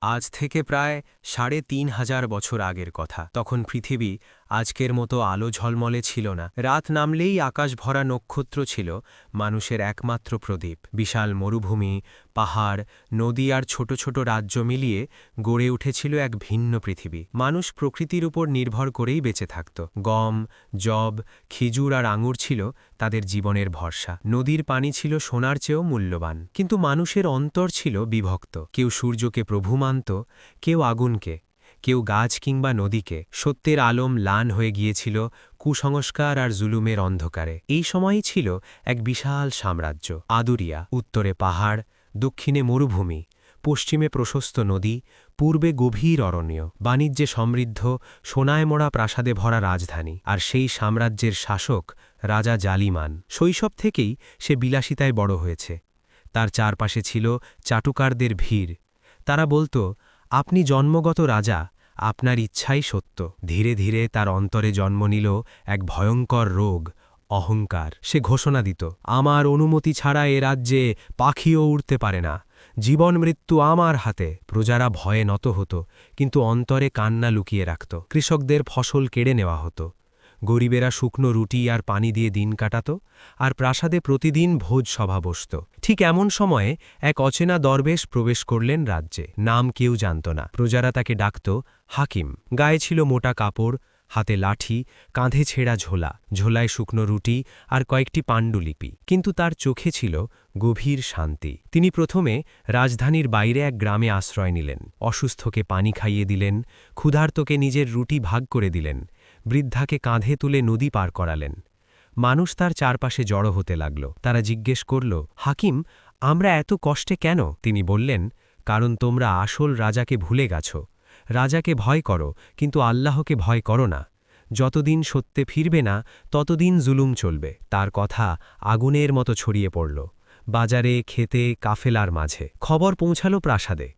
আজ থেকে প্রায় ৩,৫০০ বছর আগের কথা। তখন পৃথিবী আজকের মতো আলো ঝলমলে ছিল না। রাত নামলেই আকাশ ভরা নক্ষত্র ছিল মানুষের একমাত্র প্রদীপ। বিশাল মরুভূমি, পাহাড়, নদী আর ছোট ছোট রাজ্য মিলিয়ে গড়ে উঠেছিল এক ভিন্ন পৃথিবী। মানুষ প্রকৃতির উপর নির্ভর করেই বেঁচে থাকত। গম, যব, খেজুর আর আঙুর ছিল তাদের জীবনের ভরসা। নদীর পানি ছিল সোনার চেয়েও মূল্যবান। কিন্তু মানুষের অন্তর ছিল বিভক্ত। কেউ সূর্যকে প্রভু মানত, কেউ আগুনকে, কেউ গাছ কিংবা নদীকে। সত্যের আলো ম্লান হয়ে গিয়েছিল কুসংস্কার আর জুলুমের অন্ধকারে। এই সময়ই ছিল এক বিশাল সাম্রাজ্য। আদুরিয়া, উত্তরে পাহাড়, দক্ষিণে মরুভূমি, পশ্চিমে প্রশস্ত নদী, পূর্বে গভীর অরণ্য, বাণিজ্যে সমৃদ্ধ, সোনায় মোড়া প্রাসাদে ভরা রাজধানী। আর সেই সাম্রাজ্যের শাসক রাজা জালিমান। শৈশব থেকেই সে বিলাসিতায় বড় হয়েছে। তার চারপাশে ছিল চাটুকারদের ভিড়। তারা বলতো, আপনি জন্মগত রাজা, আপনার ইচ্ছাই সত্য। ধীরে ধীরে তার অন্তরে জন্ম নিল এক ভয়ঙ্কর রোগ, অহংকার। সে ঘোষণা দিত, আমার অনুমতি ছাড়া এ রাজ্যে পাখিও উড়তে পারে না। জীবন মৃত্যু আমার হাতে। প্রজারা ভয়ে নত হতো, কিন্তু অন্তরে কান্না লুকিয়ে রাখত। কৃষকদের ফসল কেড়ে নেওয়া হতো। গরিবেরা শুকনো রুটি আর পানি দিয়ে দিন কাটাত, আর প্রাসাদে প্রতিদিন ভোজ সভা বসত। ঠিক এমন সময়ে এক অচেনা দরবেশ প্রবেশ করলেন রাজ্যে। নাম কেউ জানত না। প্রজারা তাকে ডাকত হাকিম। গায়ে ছিল মোটা কাপড়, হাতে লাঠি, কাঁধে ছেঁড়া ঝোলা, ঝোলায় শুকনো রুটি আর কয়েকটি পাণ্ডুলিপি। কিন্তু তার চোখে ছিল গভীর শান্তি। তিনি প্রথমে রাজধানীর বাইরে এক গ্রামে আশ্রয় নিলেন। অসুস্থকে পানি খাইয়ে দিলেন, ক্ষুধার্তকে নিজের রুটি ভাগ করে দিলেন, বৃদ্ধাকে কাঁধে তুলে নদী পার করালেন। মানুষ তার চারপাশে জড়ো হতে লাগল। তারা জিজ্ঞেস করল, হাকিম, আমরা এত কষ্টে কেন? তিনি বললেন, কারণ তোমরা আসল রাজাকে ভুলে গেছ। রাজাকে ভয় করো, কিন্তু আল্লাহকে ভয় করো না। যতদিন সত্যে ফিরবে না, ততদিন জুলুম চলবে। তার কথা আগুনের মতো ছড়িয়ে পড়ল বাজারে, খেতে, কাফেলার মাঝে। খবর পৌঁছালো প্রাসাদে।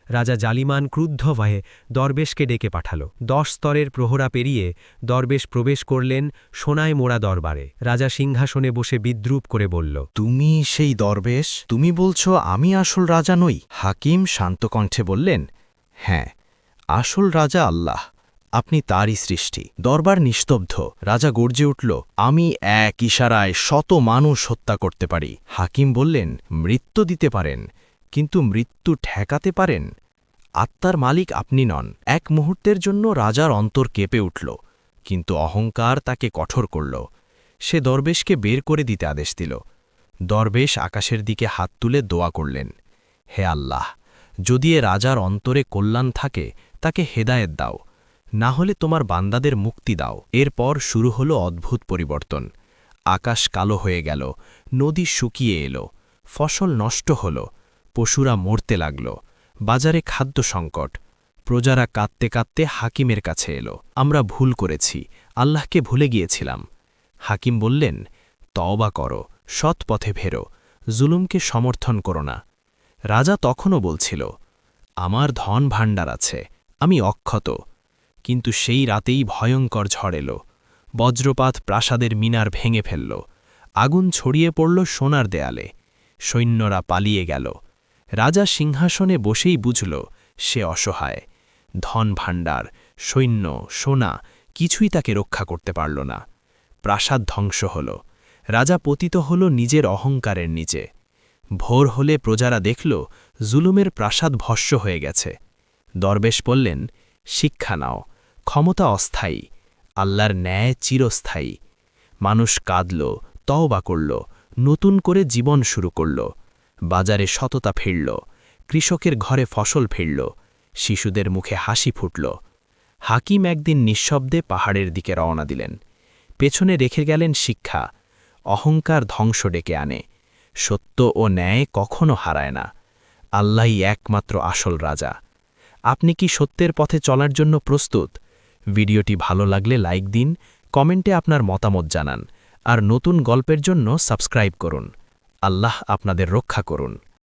রাজা জালিমান ক্রুদ্ধ ভয়ে দরবেশকে ডেকে পাঠাল। 10 স্তরের প্রহরা পেরিয়ে দরবেশ প্রবেশ করলেন সোনায় মোড়া দরবারে। রাজা সিংহাসনে বসে বিদ্রূপ করে বলল, তুমি সেই দরবেশ? তুমি বলছো আমি আসল রাজা নই? হাকিম শান্ত কণ্ঠে বললেন, হ্যাঁ, আসল রাজা আল্লাহ, আপনি তারই সৃষ্টি। দরবার নিস্তব্ধ। রাজা গর্জে উঠল, আমি এক ইশারায় শত মানুষ হত্যা করতে পারি। হাকিম বললেন, মৃত্যু দিতে পারেন, কিন্তু মৃত্যু ঠেকাতে পারেন? আত্মার মালিক আপনি নন। এক মুহূর্তের জন্য রাজার অন্তর কেঁপে উঠল, কিন্তু অহংকার তাকে কঠোর করল। সে দরবেশকে বের করে দিতে আদেশ দিল। দরবেশ আকাশের দিকে হাত তুলে দোয়া করলেন, হে আল্লাহ, যদি এ রাজার অন্তরে কল্যাণ থাকে তাকে হেদায়েত দাও, না হলে তোমার বান্দাদের মুক্তি দাও। এরপর শুরু হলো অদ্ভুত পরিবর্তন। আকাশ কালো হয়ে গেল, নদী শুকিয়ে এলো, ফসল নষ্ট হল, পশুরা মরতে লাগল, বাজারে খাদ্য সংকট। প্রজারা কাঁদতে কাঁদতে হাকিমের কাছে এলো, আমরা ভুল করেছি, আল্লাহকে ভুলে গিয়েছিলাম। হাকিম বললেন, তওবা করো, সৎ পথে ফেরো, জুলুমকে সমর্থন করো না। রাজা তখনও বলছিল, আমার ধন ভাণ্ডার আছে, আমি অক্ষত। কিন্তু সেই রাতেই ভয়ঙ্কর ঝড় এলো। বজ্রপাত প্রাসাদের মিনার ভেঙে ফেলল। আগুন ছড়িয়ে পড়ল সোনার দেয়ালে। সৈন্যরা পালিয়ে গেল। রাজা সিংহাসনে বসেই বুঝল সে অসহায়। ধন ভাণ্ডার, সৈন্য, সোনা কিছুই তাকে রক্ষা করতে পারল না। প্রাসাদ ধ্বংস হল। রাজা পতিত হল নিজের অহংকারের নিচে। ভোর হলে প্রজারা দেখল জুলুমের প্রাসাদ ভস্ম হয়ে গেছে। দরবেশ বললেন, শিক্ষা নাও, ক্ষমতা অস্থায়ী, আল্লাহর ন্যায় চিরস্থায়ী। মানুষ কাঁদল, তওবা করল, নতুন করে জীবন শুরু করল। বাজারে সততা ফিরল, কৃষকের ঘরে ফসল ফিরল, শিশুদের মুখে হাসি ফুটল। হাকিম একদিন নিঃশব্দে পাহাড়ের দিকে রওনা দিলেন। পেছনে রেখে গেলেন শিক্ষা, অহংকার ধ্বংস ডেকে আনে, সত্য ও ন্যায় কখনো হারায় না। আল্লাহই একমাত্র আসল রাজা। আপনি কি সত্যের পথে চলার জন্য প্রস্তুত? ভিডিওটি ভালো লাগলে লাইক দিন, কমেন্টে আপনার মতামত জানান, আর নতুন গল্পের জন্য সাবস্ক্রাইব করুন। আল্লাহ আপনাদের রক্ষা করুন।